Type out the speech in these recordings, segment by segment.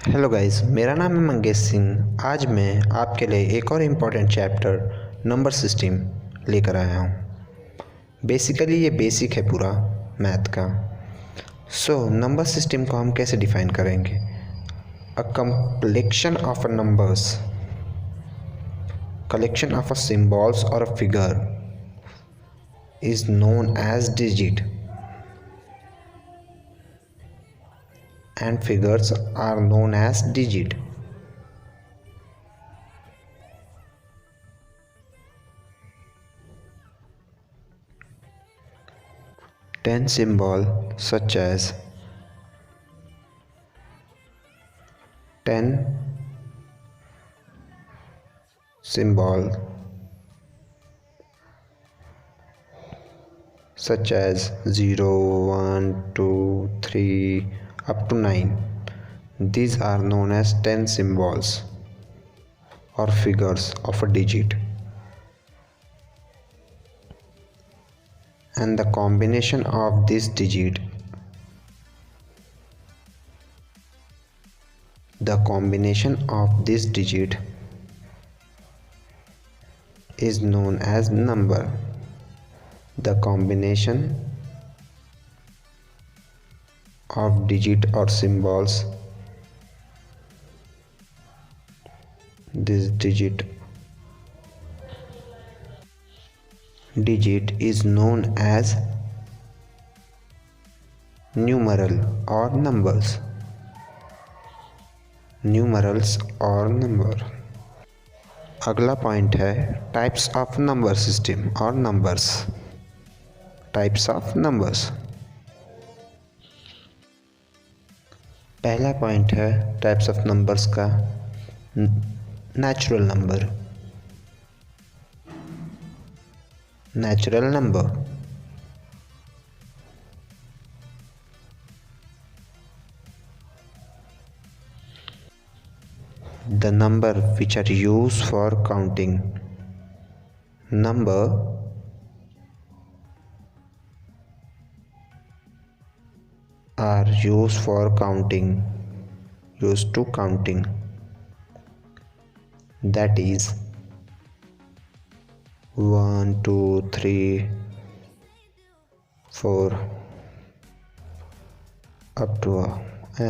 Hello guys, मेरा नाम है मंगेश सिंह। आज मैं आपके लिए एक और इम्पॉर्टेंट चैप्टर नंबर सिस्टम लेकर आया हूँ। बेसिकली ये बेसिक है पूरा मैथ का। नंबर सिस्टम को हम कैसे डिफाइन करेंगे? A collection of numbers, collection of a symbols or a figure is known as digit, and figures are known as digit. Ten symbol such as 10 symbol such as 0, 1, 2, 3 up to 9. These are known as 10 symbols or figures of a digit. And the combination of this digit, is known as number. The combination of digit or symbols, this digit is known as numeral or numbers. Numerals or number. अगला point है types of number system और numbers. Types of numbers, पहला point है types of numbers का। Natural number, the number which are used for counting. Number are used for counting, used to counting. That is 1, 2, 3, 4 up to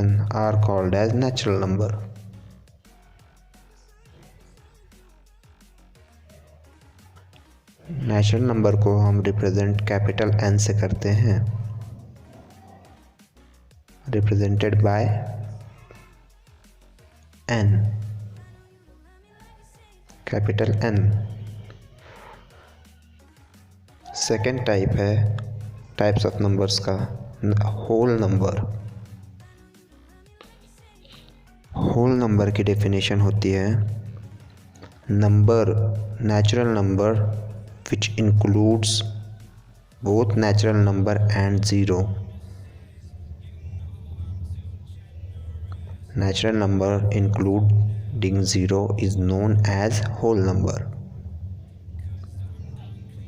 n are called as natural number. Natural number को हम represent capital N से करते हैं, represented by N, capital N। Second type है types of numbers का whole number. Whole number की definition होती है number, natural number which includes both natural number and zero. Natural number including zero is known as whole number,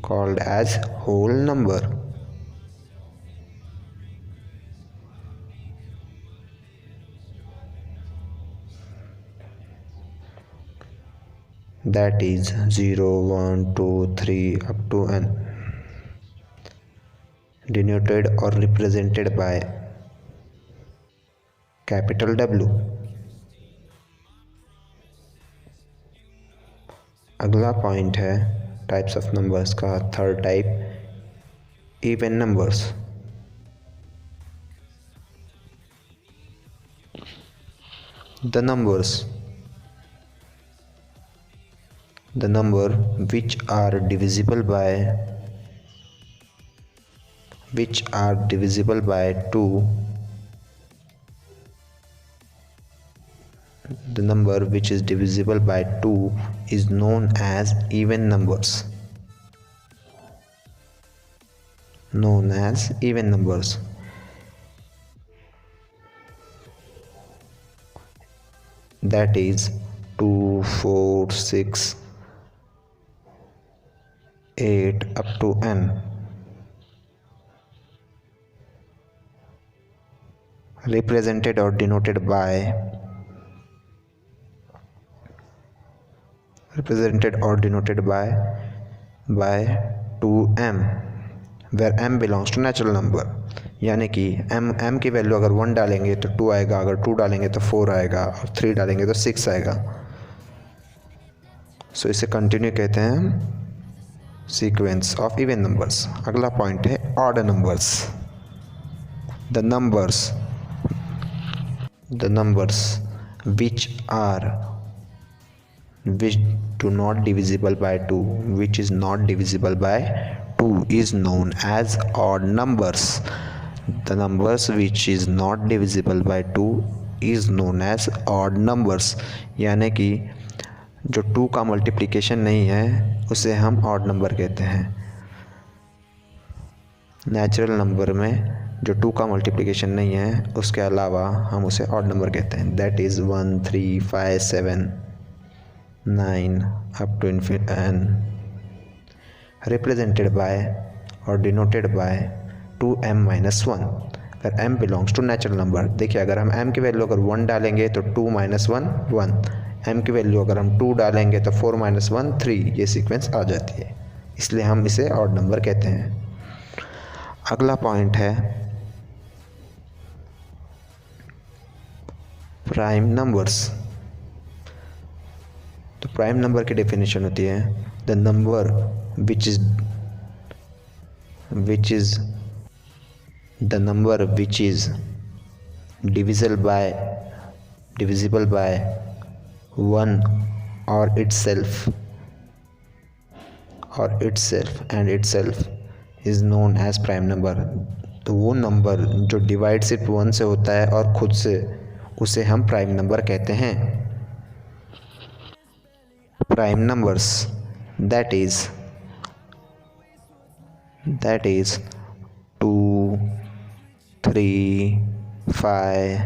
called as whole number. That is 0, 1, 2, 3 up to n, denoted or represented by capital W. अगला point है types of numbers का third type, even numbers. The number which are divisible by 2, the number which is divisible by 2 is known as even numbers. That is 2, 4, 6, 8 up to n, represented or denoted by represented or denoted by 2m where m belongs to natural number, यानी कि m की value अगर 1 डालेंगे तो 2 आएगा, अगर 2 डालेंगे तो 4 आएगा और 3 डालेंगे तो 6 आएगा। सो इसे कंटिन्यू कहते हैं सीक्वेंस ऑफ इवन नंबर्स। अगला पॉइंट है odd numbers. The numbers which do not divisible by 2, which is not divisible by 2 is known as odd numbers. The numbers which is not divisible by 2 is known as odd numbers, यानी कि जो 2 का multiplication नहीं है उसे हम odd number कहते हैं। नेचुरल नंबर में जो 2 का मल्टीप्लिकेशन नहीं है उसके अलावा हम उसे ऑड नंबर कहते हैं। That is 1, 3, 5, 7, 9 up to n represented by or denoted by 2m minus 1 where m belongs to natural number। देखिए अगर हम m की वैल्यू अगर 1 डालेंगे तो 2 minus 1 1, m की वैल्यू अगर हम 2 डालेंगे तो 4 minus 1 3, ये सीक्वेंस आ जाती है, इसलिए हम इसे ऑड नंबर कहते हैं। अगला पॉइंट है प्राइम नंबर्स। तो प्राइम नंबर की डेफिनेशन होती है the number which is divisible by 1 or itself and itself is known as prime number। तो वो नंबर जो डिवाइड सिर्फ 1 से होता है और खुद से, उसे हम प्राइम नंबर कहते हैं। Prime numbers that is 2, 3, 5,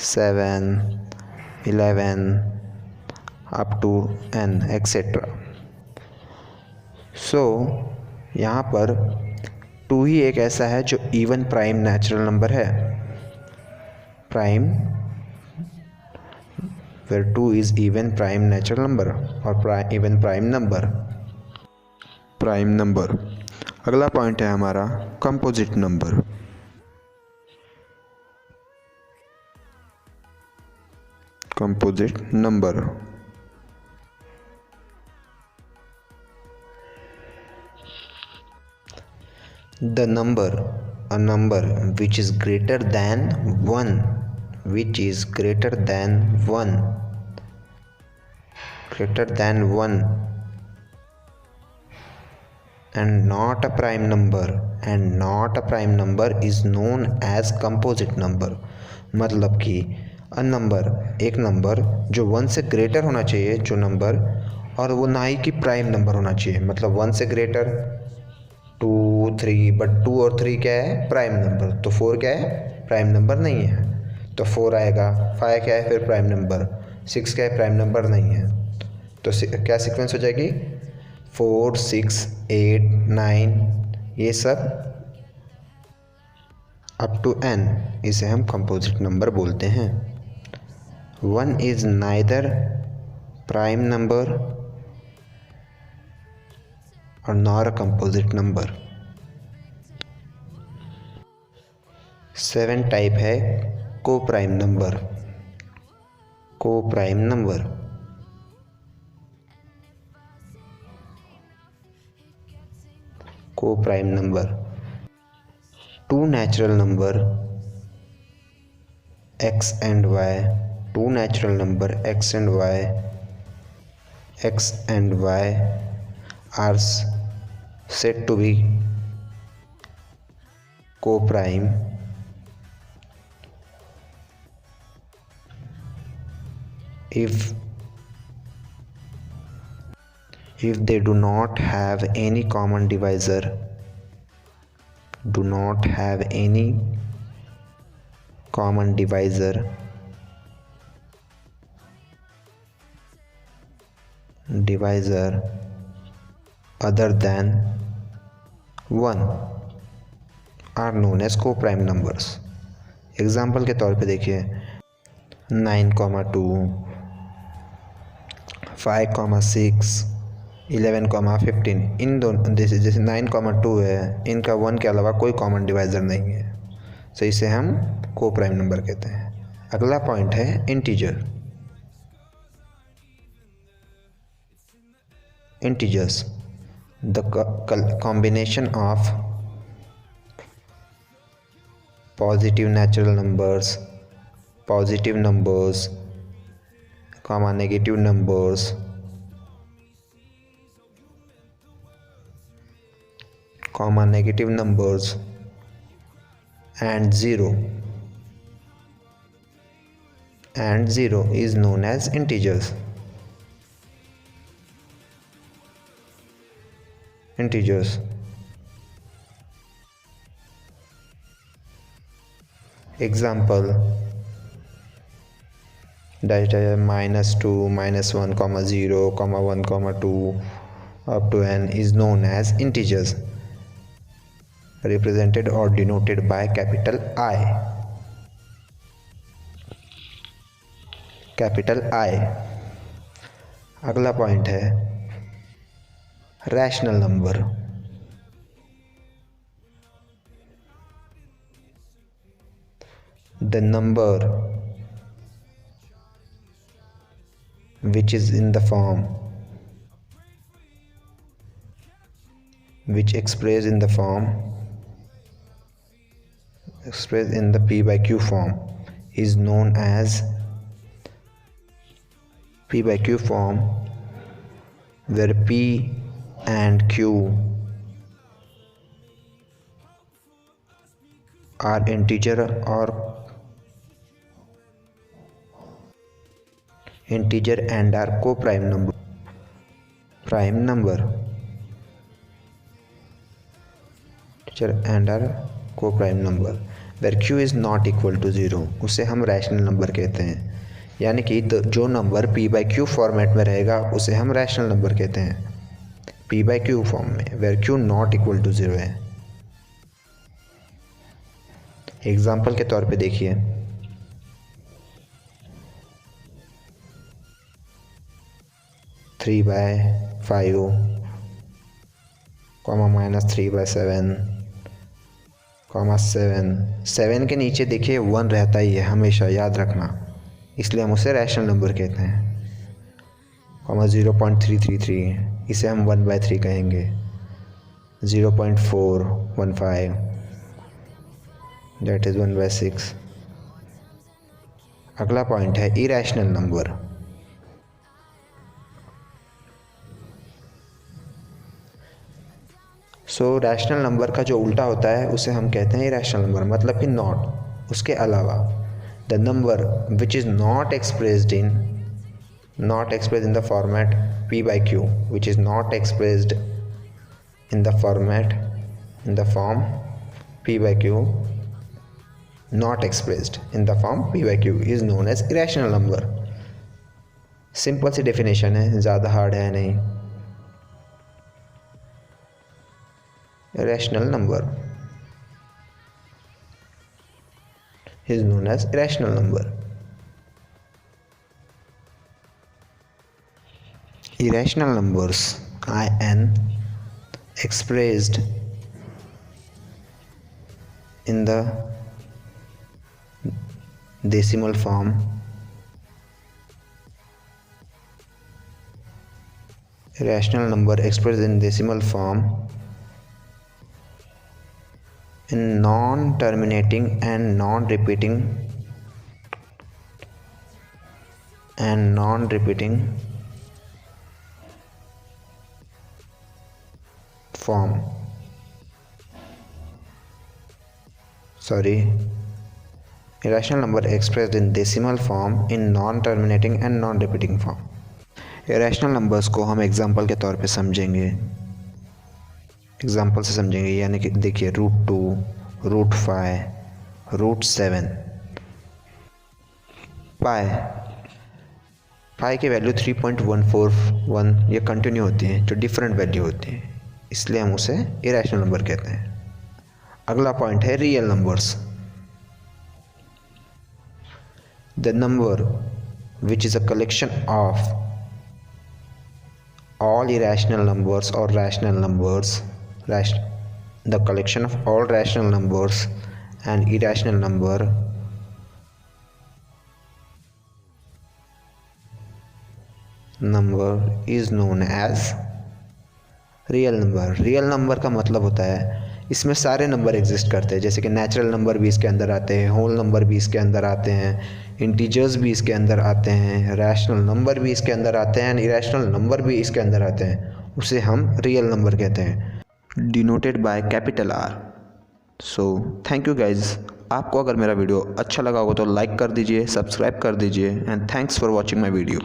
7, 11 up to n etc। सो यहाँ पर 2 ही एक ऐसा है जो इवन प्राइम नेचुरल नंबर है। Prime where 2 is even prime natural number और even prime number। Prime number. अगला पॉइंट है हमारा composite number. Composite number a number which is greater than 1 and not a prime number is known as composite number। मतलब कि एक number जो 1 से greater होना चाहिए जो नंबर, और वो ना ही कि प्राइम नंबर होना चाहिए। मतलब 1 से ग्रेटर 2, 3, बट 2 और 3 क्या है? Prime number. तो 4 क्या है? प्राइम नंबर नहीं है, तो 4 आएगा। 5 क्या है फिर? Prime number. 6 क्या है? प्राइम नंबर नहीं है। तो क्या सीक्वेंस हो जाएगी? 4, 6, 8, 9, ये सब अप टू n, इसे हम कंपोजिट नंबर बोलते हैं। 1 इज नाइदर प्राइम नंबर और nor a composite number. 7 type है को प्राइम नंबर। को prime number 2 natural number x and y, 2 natural number x and y are said to be co-prime if they do not have any common divisor, other than 1 are known as co-prime numbers। Example के तौर पे देखिए 9, 2, 5,6, 11,15 इन दोनों जैसे 9,2 है, इनका 1 के अलावा कोई कॉमन डिवाइज़र नहीं है, तो इसे हम को प्राइम नंबर कहते हैं। अगला पॉइंट है integer. Integers the combination of positive natural numbers, positive numbers, negative numbers, negative numbers and zero is known as integers. Example dash -2, -1, 0, 1, 2 up to n is known as integers, represented or denoted by capital I. अगला point है rational number. The number which is in the form expressed in the p by q form is known as p by q form, where p and q are integer and are co-prime number. Co-prime number where q is not equal to 0, उसे हम rational number कहते हैं। यानी कि जो number p by q format में रहेगा उसे हम रैशनल नंबर कहते हैं, p by q फॉर्म में, where q not equal to 0 है। एग्जाम्पल के तौर पे देखिए, 3/5, -3/7, 7 के नीचे देखिए 1 रहता ही है, हमेशा याद रखना, इसलिए हम उसे रैशनल नंबर कहते हैं। 0.333 इसे हम 1/3 कहेंगे। 0.415 दैट इज़ 1/6। अगला पॉइंट है इरैशनल नंबर। रैशनल नंबर का जो उल्टा होता है उसे हम कहते हैं इरैशनल नंबर, मतलब कि नॉट, उसके अलावा। The number which is not expressed in the format p by q, which is not expressed in the form p by q, not expressed in the form p by q is known as irrational number। Simple सी definition है, ज़्यादा hard है नहीं। irrational number is known as irrational number. Irrational numbers in expressed in the decimal form irrational number expressed in decimal form in non-terminating and non-repeating form, irrational number expressed in decimal form in non-terminating and non-repeating form। irrational numbers को हम example के तौर पे समझेंगे, यानी कि देखिए √2, √5, √7। पाई की वैल्यू 3.141 ये कंटिन्यू होती है, जो डिफरेंट वैल्यू होती है, इसलिए हम उसे इरैशनल नंबर कहते हैं। अगला पॉइंट है real numbers. The number which is a collection of all irrational numbers or rational numbers, the collection of all rational numbers and irrational number is known as real number. Real number का मतलब होता है इसमें सारे number exist करते हैं, जैसे कि नेचुरल नंबर भी इसके अंदर आते हैं, होल नंबर भी इसके अंदर आते हैं, इंटीजर्स भी इसके अंदर आते हैं, रैशनल नंबर भी इसके अंदर आते हैं, इरेशनल नंबर भी इसके अंदर आते हैं। उसे हम रियल नंबर कहते हैं, denoted by capital R. So thank you guys. आपको अगर मेरा वीडियो अच्छा लगा हो तो लाइक कर दीजिए, सब्सक्राइब कर दीजिए and thanks for watching my video.